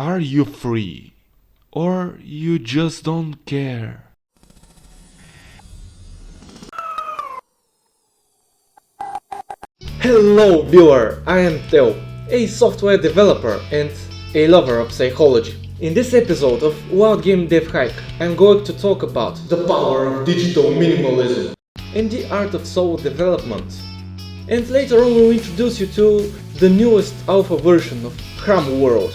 Are you free? Or you just don't care? Hello viewer, I am Theo, a software developer and a lover of psychology. In this episode of Wild Game Dev Hike, I'm going to talk about the power of digital minimalism and the art of solo development. And later on we'll introduce you to the newest alpha version of Hram World.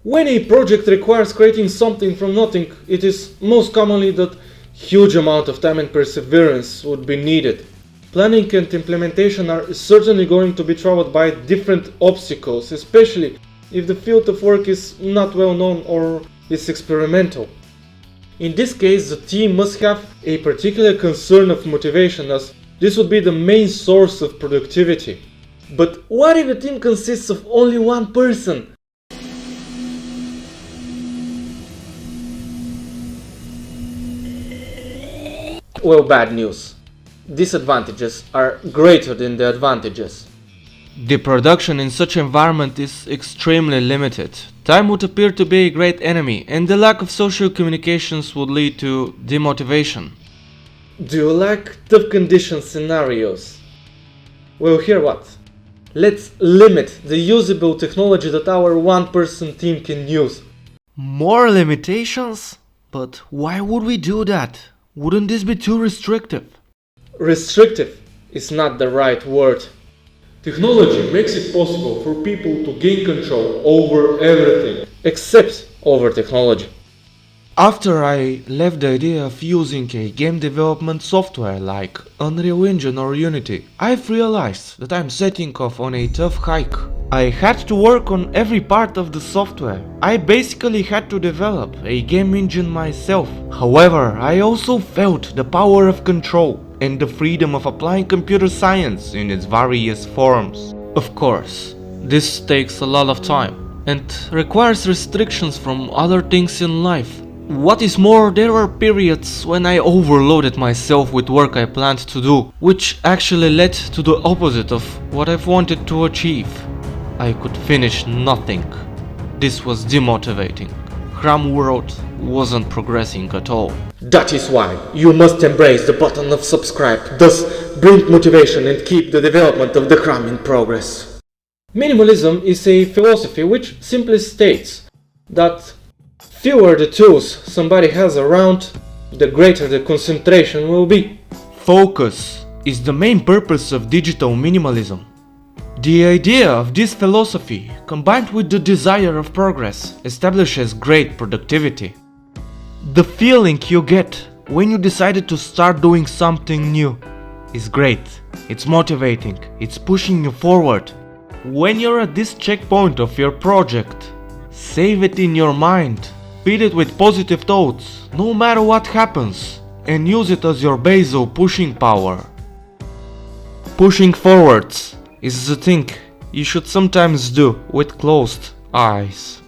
When a project requires creating something from nothing, it is most commonly that huge amount of time and perseverance would be needed. Planning and implementation are certainly going to be troubled by different obstacles, especially if the field of work is not well known or is experimental. In this case, the team must have a particular concern of motivation, as this would be the main source of productivity. But what if a team consists of only one person? Well, bad news. Disadvantages are greater than the advantages. The production in such environment is extremely limited. Time would appear to be a great enemy, and the lack of social communications would lead to demotivation. Do you like tough condition scenarios? Well, hear what? Let's limit the usable technology that our one-person team can use. More limitations? But why would we do that? Wouldn't this be too restrictive? Restrictive is not the right word. Technology makes it possible for people to gain control over everything, except over technology. After I left the idea of using a game development software like Unreal Engine or Unity, I've realized that I'm setting off on a tough hike. I had to work on every part of the software. I basically had to develop a game engine myself. However, I also felt the power of control and the freedom of applying computer science in its various forms. Of course, this takes a lot of time and requires restrictions from other things in life. What is more, there were periods when I overloaded myself with work I planned to do, which actually led to the opposite of what I've wanted to achieve. I could finish nothing. This was demotivating. Hram World wasn't progressing at all. That is why you must embrace the button of subscribe, thus bring motivation and keep the development of the Hram in progress. Minimalism is a philosophy which simply states that fewer the tools somebody has around, the greater the concentration will be. Focus is the main purpose of digital minimalism. The idea of this philosophy, combined with the desire of progress, establishes great productivity. The feeling you get when you decided to start doing something new is great. It's motivating, it's pushing you forward. When you're at this checkpoint of your project, save it in your mind. Feed it with positive thoughts, no matter what happens, and use it as your basal pushing power. Pushing forwards is the thing you should sometimes do with closed eyes.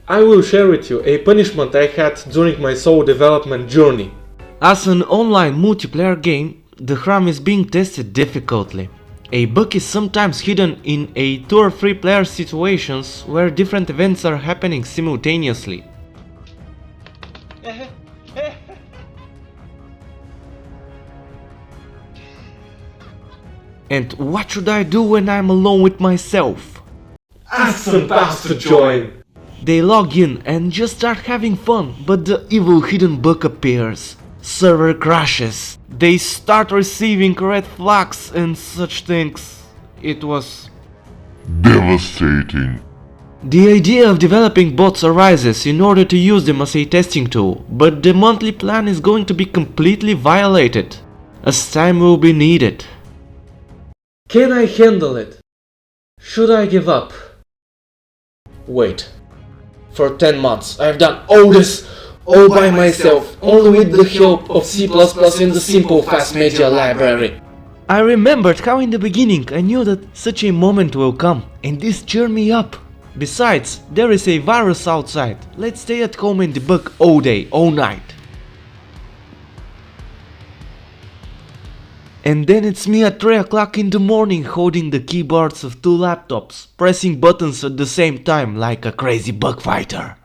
I will share with you a punishment I had during my solo development journey. As an online multiplayer game, the Hram is being tested difficultly. A bug is sometimes hidden in a 2 or 3 player situations where different events are happening simultaneously. And what should I do when I'm alone with myself? Ask some pals to join. They log in and just start having fun, but the evil hidden bug appears. Server crashes. They start receiving red flags and such things. It was devastating. The idea of developing bots arises in order to use them as a testing tool, but the monthly plan is going to be completely violated, as time will be needed. Can I handle it? Should I give up? Wait. For 10 months I've done all this all by myself, only with the help of C++ and the simple fast media library. I remembered how in the beginning I knew that such a moment will come, and this cheered me up. Besides, there is a virus outside. Let's stay at home and debug all day, all night. And then it's me at 3 o'clock in the morning holding the keyboards of 2 laptops, pressing buttons at the same time like a crazy bug fighter.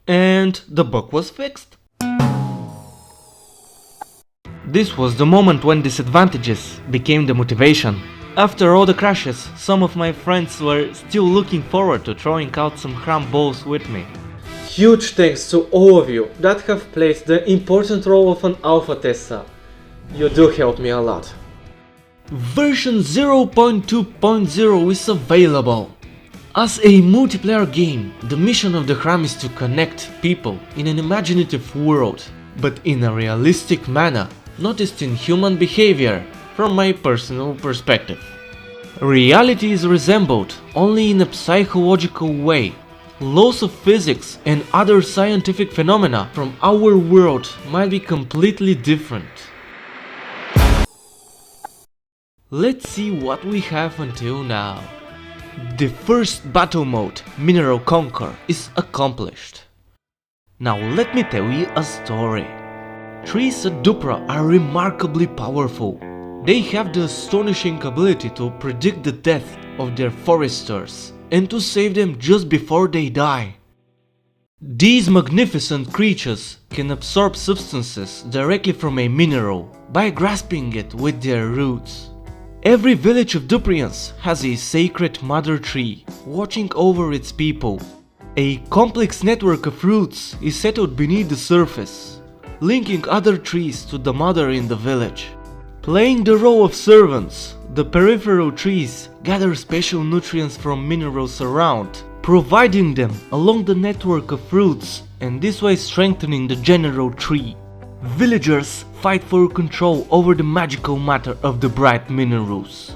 And the bug was fixed. This was the moment when disadvantages became the motivation. After all the crashes, some of my friends were still looking forward to throwing out some Hram balls with me. Huge thanks to all of you that have played the important role of an alpha tester. You do help me a lot. Version 0.2.0 is available. As a multiplayer game, the mission of the Hram is to connect people in an imaginative world, but in a realistic manner, noticed in human behavior from my personal perspective. Reality is resembled only in a psychological way. Laws of physics and other scientific phenomena from our world might be completely different. Let's see what we have until now. The first battle mode, Mineral Conquer, is accomplished. Now let me tell you a story. Trees at Dupra are remarkably powerful. They have the astonishing ability to predict the death of their foresters and to save them just before they die. These magnificent creatures can absorb substances directly from a mineral by grasping it with their roots. Every village of Duprians has a sacred mother tree watching over its people. A complex network of roots is settled beneath the surface, linking other trees to the mother in the village. Playing the role of servants, the peripheral trees gather special nutrients from minerals around, providing them along the network of roots and this way strengthening the general tree. Villagers fight for control over the magical matter of the bright minerals.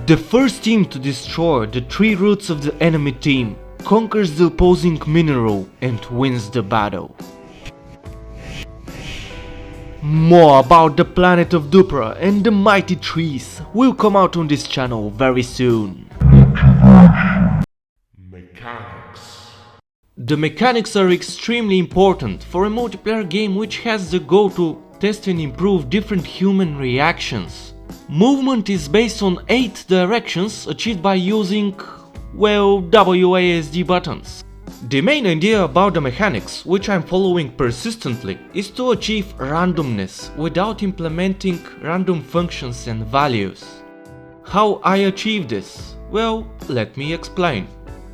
The first team to destroy the tree roots of the enemy team conquers the opposing mineral and wins the battle. More about the planet of Dupra and the mighty trees will come out on this channel very soon. Mechanics. The mechanics are extremely important for a multiplayer game which has the goal to test and improve different human reactions. Movement is based on 8 directions achieved by using, well, WASD buttons. The main idea about the mechanics, which I'm following persistently, is to achieve randomness without implementing random functions and values. How I achieve this? Well, let me explain.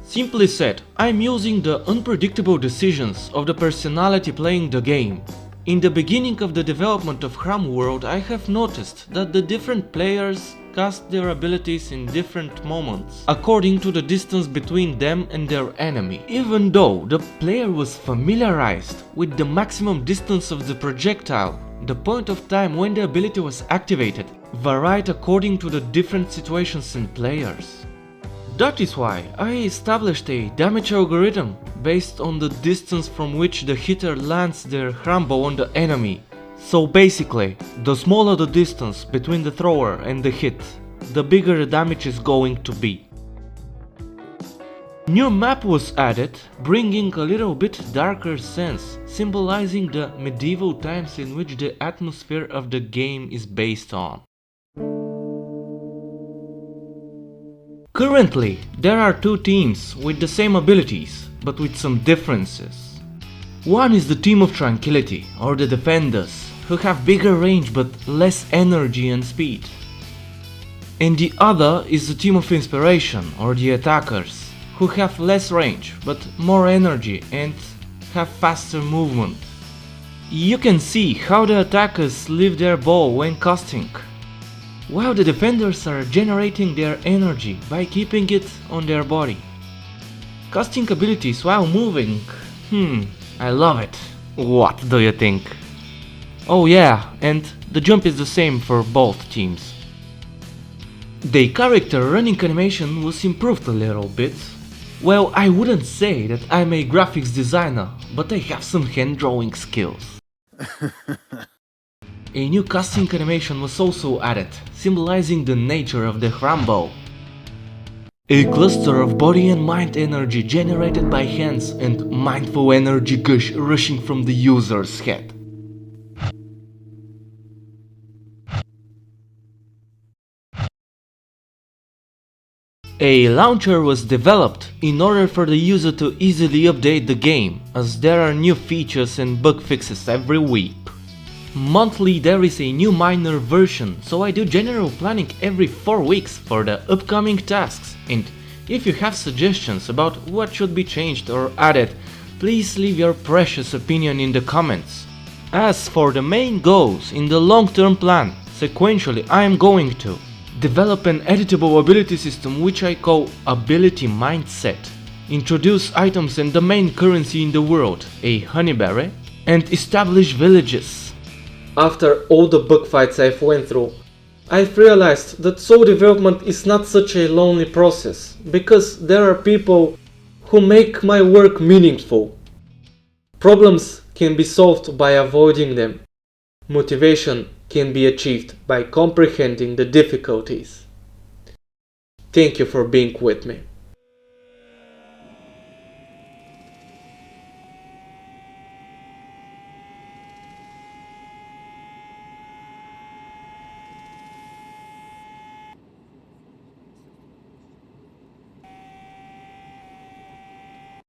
Simply said, I'm using the unpredictable decisions of the personality playing the game. In the beginning of the development of Hram World, I have noticed that the different players cast their abilities in different moments, according to the distance between them and their enemy. Even though the player was familiarized with the maximum distance of the projectile, the point of time when the ability was activated varied according to the different situations and players. That is why I established a damage algorithm based on the distance from which the hitter lands their Hrambo on the enemy. So basically, the smaller the distance between the thrower and the hit, the bigger the damage is going to be. New map was added, bringing a little bit darker sense, symbolizing the medieval times in which the atmosphere of the game is based on. Currently, there are 2 teams with the same abilities, but with some differences. One is the team of Tranquility, or the Defenders, who have bigger range but less energy and speed. And the other is the team of Inspiration, or the Attackers, who have less range but more energy and have faster movement. You can see how the attackers leave their bow when casting, while the defenders are generating their energy by keeping it on their body. Casting abilities while moving, I love it. What do you think? Oh yeah, and the jump is the same for both teams. The character running animation was improved a little bit. Well, I wouldn't say that I'm a graphics designer, but I have some hand drawing skills. A new casting animation was also added, symbolizing the nature of the Hrambo. A cluster of body and mind energy generated by hands and mindful energy gush rushing from the user's head. A launcher was developed in order for the user to easily update the game, as there are new features and bug fixes every week. Monthly there is a new minor version, so I do general planning every 4 weeks for the upcoming tasks, and if you have suggestions about what should be changed or added, please leave your precious opinion in the comments. As for the main goals in the long-term plan, sequentially I am going to develop an editable ability system which I call Ability Mindset, introduce items and the main currency in the world, a honeyberry, and establish villages. After all the bug fights I've went through, I've realized that soul development is not such a lonely process, because there are people who make my work meaningful. Problems can be solved by avoiding them. Motivation can be achieved by comprehending the difficulties. Thank you for being with me.